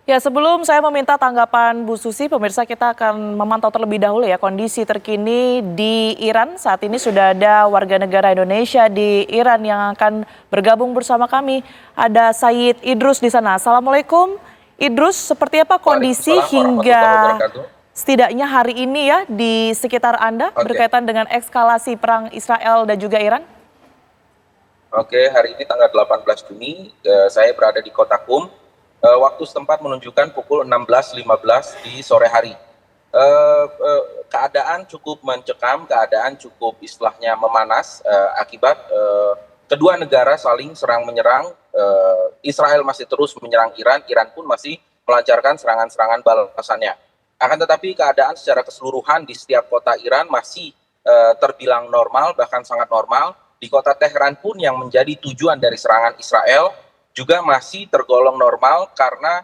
Ya, sebelum saya meminta tanggapan Bu Susi, pemirsa kita akan memantau terlebih dahulu ya kondisi terkini di Iran. Saat ini sudah ada warga negara Indonesia di Iran yang akan bergabung bersama kami. Ada Said Idrus di sana. Assalamualaikum Idrus, seperti apa kondisi Waalaikumsalam hingga warahmatullahi wabarakatuh. setidaknya hari ini ya di sekitar Anda Oke, berkaitan dengan eskalasi perang Israel dan juga Iran? oke, hari ini tanggal 18 Juni, saya berada di kota Qum. Waktu setempat menunjukkan pukul 16.15 di sore hari. Keadaan cukup mencekam, keadaan cukup istilahnya memanas akibat kedua negara saling serang menyerang. Israel masih terus menyerang Iran, Iran pun masih melancarkan serangan-serangan balasannya. Akan tetapi keadaan secara keseluruhan di setiap kota Iran masih terbilang normal, bahkan sangat normal. Di kota Teheran pun yang menjadi tujuan dari serangan Israel juga masih tergolong normal karena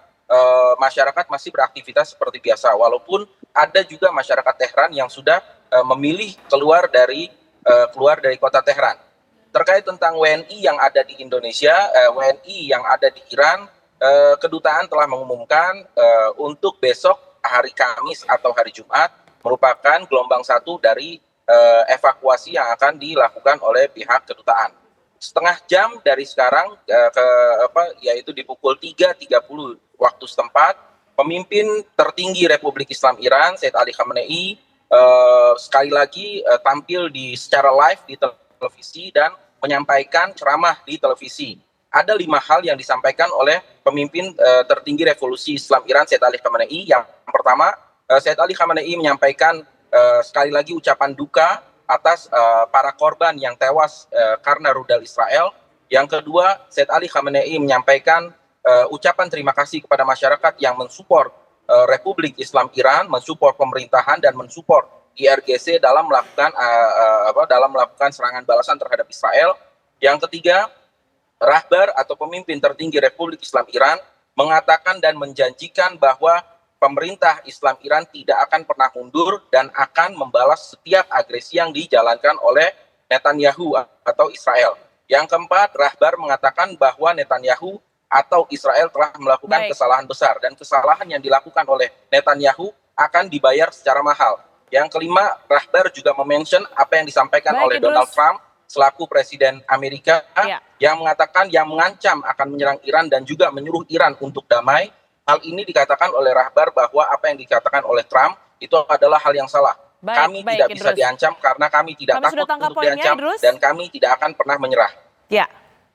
masyarakat masih beraktivitas seperti biasa. Walaupun ada juga masyarakat Teheran yang sudah memilih keluar dari kota Teheran. Terkait tentang WNI yang ada di Indonesia, WNI yang ada di Iran, kedutaan telah mengumumkan untuk besok hari Kamis atau hari Jumat merupakan gelombang satu dari evakuasi yang akan dilakukan oleh pihak kedutaan. Setengah jam dari sekarang yaitu di pukul 3.30 waktu setempat, pemimpin tertinggi Republik Islam Iran Said Ali Khamenei sekali lagi tampil secara live di televisi dan menyampaikan ceramah di televisi. Ada 5 hal yang disampaikan oleh pemimpin tertinggi Revolusi Islam Iran Said Ali Khamenei. Yang pertama, Said Ali Khamenei menyampaikan sekali lagi ucapan duka atas para korban yang tewas karena rudal Israel. Yang kedua, Said Ali Khamenei menyampaikan ucapan terima kasih kepada masyarakat yang mensupport Republik Islam Iran, mensupport pemerintahan dan mensupport IRGC dalam melakukan serangan balasan terhadap Israel. Yang ketiga, rahbar atau pemimpin tertinggi Republik Islam Iran mengatakan dan menjanjikan bahwa pemerintah Islam Iran tidak akan pernah mundur dan akan membalas setiap agresi yang dijalankan oleh Netanyahu atau Israel. Yang keempat, rahbar mengatakan bahwa Netanyahu atau Israel telah melakukan kesalahan besar dan kesalahan yang dilakukan oleh Netanyahu akan dibayar secara mahal. Yang kelima, rahbar juga mention apa yang disampaikan oleh Donald Trump selaku Presiden Amerika yang mengancam akan menyerang Iran dan juga menyuruh Iran untuk damai. Hal ini dikatakan oleh rahbar bahwa apa yang dikatakan oleh Trump itu adalah hal yang salah. Kami tidak bisa diancam karena kami tidak takut untuk diancam dan kami tidak akan pernah menyerah. Ya,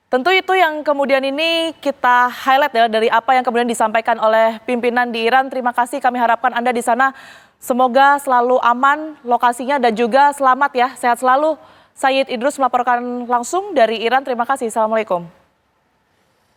tentu itu yang kemudian ini kita highlight ya dari apa yang kemudian disampaikan oleh pimpinan di Iran. Terima kasih, kami harapkan Anda di sana semoga selalu aman lokasinya dan juga selamat ya, sehat selalu. Said Idrus melaporkan langsung dari Iran. Terima kasih, Assalamualaikum.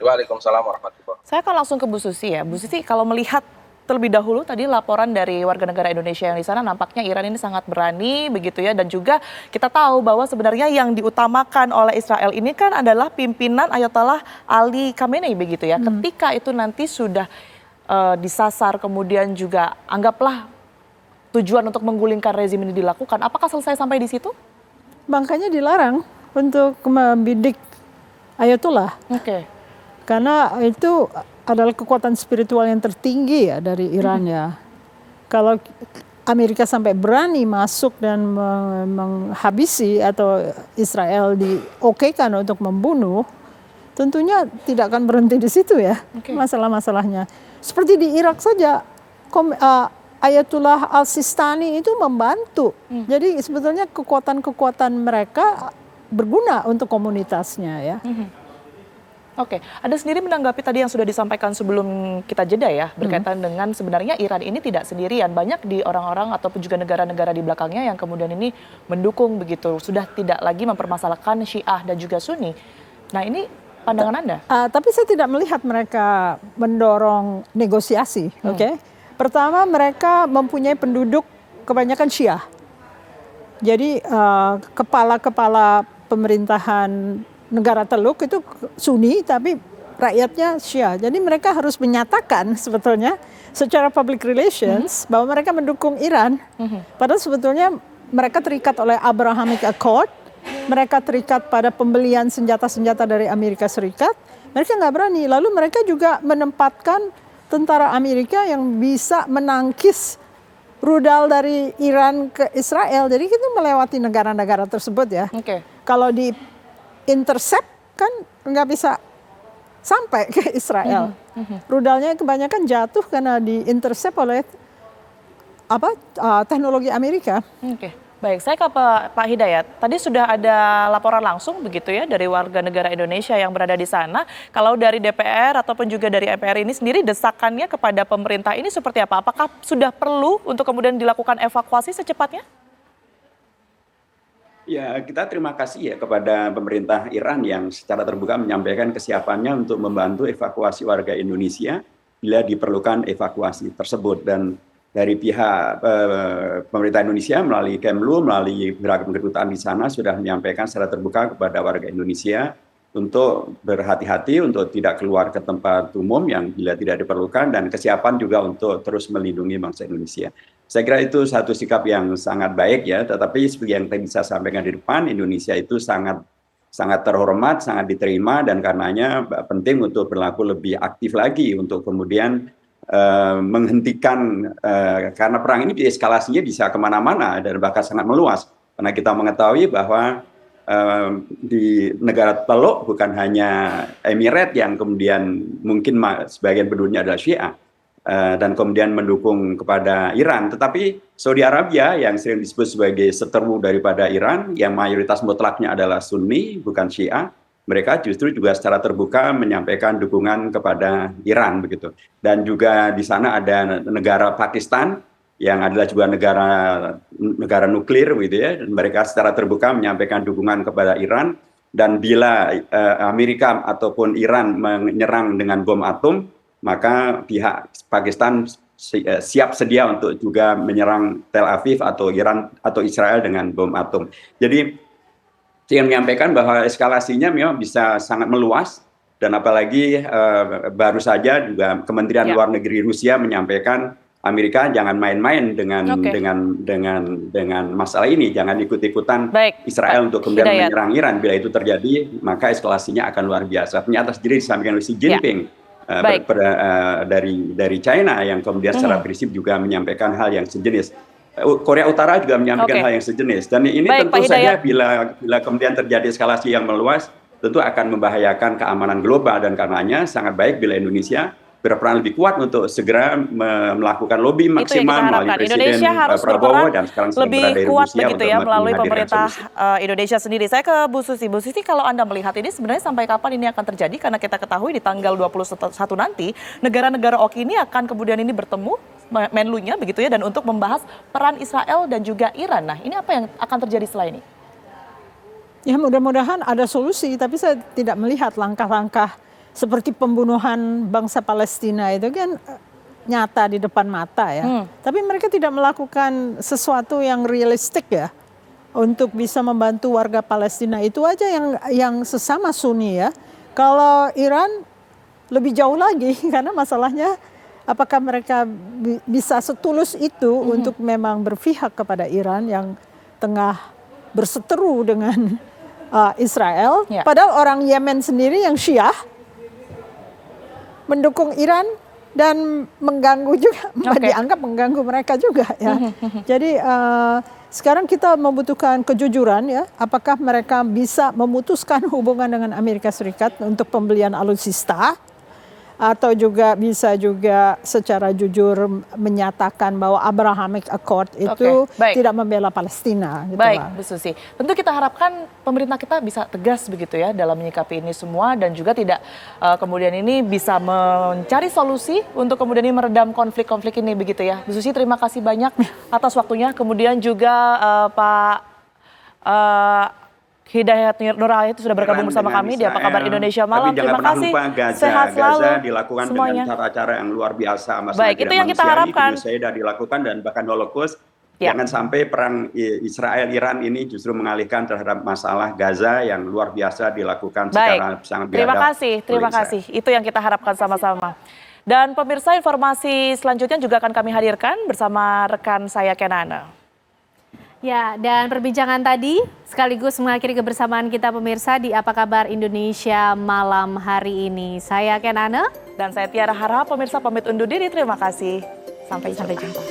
Waalaikumsalam warahmatullahi wabarakatuh. Saya akan langsung ke Bu Susi ya. Bu Susi, kalau melihat terlebih dahulu tadi laporan dari warga negara Indonesia yang di sana, nampaknya Iran ini sangat berani begitu ya. Dan juga kita tahu bahwa sebenarnya yang diutamakan oleh Israel ini kan adalah pimpinan Ayatollah Ali Khamenei begitu ya. Ketika itu nanti sudah disasar, kemudian juga anggaplah tujuan untuk menggulingkan rezim ini dilakukan. Apakah selesai sampai di situ? Makanya dilarang untuk membidik Ayatollah. Oke. Karena itu adalah kekuatan spiritual yang tertinggi ya dari Iran ya. Kalau Amerika sampai berani masuk dan menghabisi atau Israel diokekan untuk membunuh, tentunya tidak akan berhenti di situ ya masalah-masalahnya. Seperti di Irak saja, Ayatullah Al-Sistani itu membantu. Jadi sebetulnya kekuatan-kekuatan mereka berguna untuk komunitasnya ya. Oke, Anda sendiri menanggapi tadi yang sudah disampaikan sebelum kita jeda ya, berkaitan dengan sebenarnya Iran ini tidak sendirian, banyak di orang-orang ataupun juga negara-negara di belakangnya yang kemudian ini mendukung begitu, sudah tidak lagi mempermasalahkan Syiah dan juga Sunni. Nah ini pandangan Anda? Tapi saya tidak melihat mereka mendorong negosiasi, oke? Pertama, mereka mempunyai penduduk kebanyakan Syiah. Jadi kepala-kepala pemerintahan negara Teluk itu Sunni tapi rakyatnya Syiah. Jadi mereka harus menyatakan sebetulnya secara public relations bahwa mereka mendukung Iran. Padahal sebetulnya mereka terikat oleh Abrahamic Accord, mereka terikat pada pembelian senjata-senjata dari Amerika Serikat. Mereka nggak berani. Lalu mereka juga menempatkan tentara Amerika yang bisa menangkis rudal dari Iran ke Israel. Jadi kita melewati negara-negara tersebut ya. Oke. Kalau di intercept kan nggak bisa sampai ke Israel. Rudalnya kebanyakan jatuh karena di intercept oleh teknologi Amerika. Oke. Baik, saya ke Pak Hidayat. Tadi sudah ada laporan langsung begitu ya dari warga negara Indonesia yang berada di sana. Kalau dari DPR ataupun juga dari MPR ini sendiri desakannya kepada pemerintah ini seperti apa? Apakah sudah perlu untuk kemudian dilakukan evakuasi secepatnya? Ya, kita terima kasih ya kepada pemerintah Iran yang secara terbuka menyampaikan kesiapannya untuk membantu evakuasi warga Indonesia bila diperlukan evakuasi tersebut. Dan dari pihak pemerintah Indonesia melalui Kemlu, melalui beragam kedutaan di sana sudah menyampaikan secara terbuka kepada warga Indonesia untuk berhati-hati untuk tidak keluar ke tempat umum yang bila tidak diperlukan, dan kesiapan juga untuk terus melindungi bangsa Indonesia. Saya kira itu satu sikap yang sangat baik ya, tetapi seperti yang tadi saya sampaikan di depan, Indonesia itu sangat terhormat, sangat diterima, dan karenanya penting untuk berlaku lebih aktif lagi untuk kemudian menghentikan, karena perang ini eskalasinya bisa kemana-mana dan bahkan sangat meluas. Karena kita mengetahui bahwa di negara Teluk bukan hanya Emirat yang kemudian mungkin sebagian penduduknya adalah Syiah dan kemudian mendukung kepada Iran, tetapi Saudi Arabia yang sering disebut sebagai seteru daripada Iran, yang mayoritas mutlaknya adalah Sunni bukan Syiah, mereka justru juga secara terbuka menyampaikan dukungan kepada Iran begitu. Dan juga di sana ada negara Pakistan yang adalah juga negara nuklir gitu ya, dan mereka secara terbuka menyampaikan dukungan kepada Iran. Dan bila Amerika ataupun Iran menyerang dengan bom atom, maka pihak Pakistan siap sedia untuk juga menyerang Tel Aviv atau Iran atau Israel dengan bom atom. Jadi saya menyampaikan bahwa eskalasinya memang bisa sangat meluas, dan apalagi baru saja juga Kementerian Luar Negeri Rusia menyampaikan Amerika jangan main-main dengan masalah ini, jangan ikut-ikutan Israel untuk kemudian menyerang Iran. Bila itu terjadi, maka eskalasinya akan luar biasa. Ternyata sendiri disampaikan oleh Xi Jinping dari China yang kemudian secara prinsip juga menyampaikan hal yang sejenis. Korea Utara juga menyampaikan hal yang sejenis, dan ini tentu saja bila kemudian terjadi eskalasi yang meluas tentu akan membahayakan keamanan global, dan karenanya sangat baik bila Indonesia berperan lebih kuat untuk segera melakukan lobby maksimal melalui Presiden Prabowo dan sekarang lebih kuat begitu ya melalui pemerintah Indonesia sendiri. Saya ke Bu Susi. Bu Susi, kalau Anda melihat ini sebenarnya sampai kapan ini akan terjadi? Karena kita ketahui di tanggal 21 nanti negara-negara OKI ini akan kemudian ini bertemu Menlunya begitu ya, dan untuk membahas peran Israel dan juga Iran. Nah, ini apa yang akan terjadi setelah ini? Ya, mudah-mudahan ada solusi, tapi saya tidak melihat langkah-langkah seperti pembunuhan bangsa Palestina itu kan nyata di depan mata ya. Tapi mereka tidak melakukan sesuatu yang realistik ya untuk bisa membantu warga Palestina. Itu aja yang sesama Sunni ya. Kalau Iran lebih jauh lagi karena masalahnya apakah mereka bisa setulus itu untuk memang berpihak kepada Iran yang tengah berseteru dengan Israel. Padahal orang Yemen sendiri yang Syiah mendukung Iran dan mengganggu juga, dianggap mengganggu mereka juga ya. Jadi sekarang kita membutuhkan kejujuran ya, apakah mereka bisa memutuskan hubungan dengan Amerika Serikat untuk pembelian alutsista, atau juga bisa juga secara jujur menyatakan bahwa Abrahamic Accord itu tidak membela Palestina. Gitu baik, lah. Bu Susi. Tentu kita harapkan pemerintah kita bisa tegas begitu ya dalam menyikapi ini semua, dan juga tidak kemudian ini bisa mencari solusi untuk kemudian ini meredam konflik-konflik ini begitu ya. Bu Susi, terima kasih banyak atas waktunya. Kemudian juga Pak Hidayat Nurali itu sudah bergabung bersama kami di Apa Kabar Indonesia Malam. Terima kasih. Sehat selalu. Gaza dilakukan semuanya dengan cara-cara yang luar biasa. Baik, itu yang kita harapkan. Sudah dilakukan dan bahkan Holocaust. Jangan sampai perang Israel-Iran ini justru mengalihkan terhadap masalah Gaza yang luar biasa dilakukan secara sangat biadab. Terima kasih. Itu yang kita harapkan sama-sama. Dan pemirsa, informasi selanjutnya juga akan kami hadirkan bersama rekan saya Kenana. Ya, dan perbincangan tadi sekaligus mengakhiri kebersamaan kita pemirsa di Apa Kabar Indonesia malam hari ini. Saya Kenana. Dan saya Tiara Harap, pemirsa pamit undur diri. Terima kasih. Sampai jumpa.